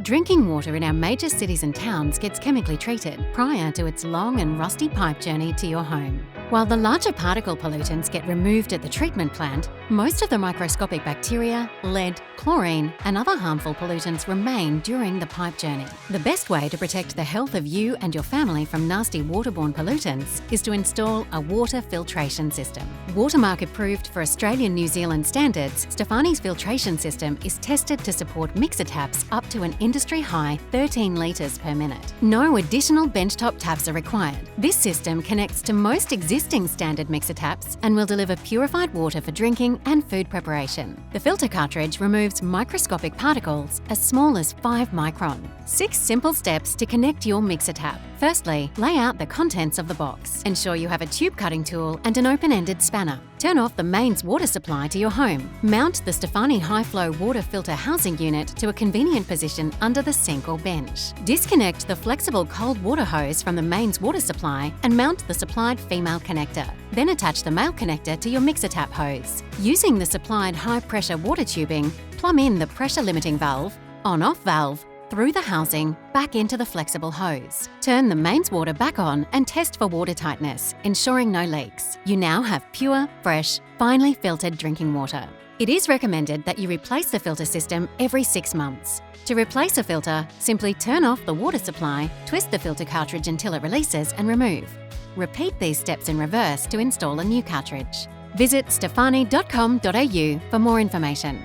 Drinking water in our major cities and towns gets chemically treated prior to its long and rusty pipe journey to your home. While the larger particle pollutants get removed at the treatment plant, most of the microscopic bacteria, lead, chlorine, and other harmful pollutants remain during the pipe journey. The best way to protect the health of you and your family from nasty waterborne pollutants is to install a water filtration system. Watermark approved for Australian New Zealand standards, Stefani's filtration system is tested to support mixer taps up to an industry-high 13 litres per minute. No additional benchtop taps are required. This system connects to most existing standard mixer taps and will deliver purified water for drinking and food preparation. The filter cartridge removes microscopic particles as small as 5 micron. 6 simple steps to connect your mixer tap. Firstly, lay out the contents of the box. Ensure you have a tube cutting tool and an open-ended spanner. Turn off the mains water supply to your home. Mount the Stefani high-flow water filter housing unit to a convenient position under the sink or bench. Disconnect the flexible cold water hose from the mains water supply and mount the supplied female connector. Then attach the male connector to your mixer tap hose. Using the supplied high-pressure water tubing, plumb in the pressure-limiting valve, on-off valve, through the housing, back into the flexible hose. Turn the mains water back on and test for water tightness, ensuring no leaks. You now have pure, fresh, finely filtered drinking water. It is recommended that you replace the filter system every 6 months. To replace a filter, simply turn off the water supply, twist the filter cartridge until it releases and remove. Repeat these steps in reverse to install a new cartridge. Visit stefani.com.au for more information.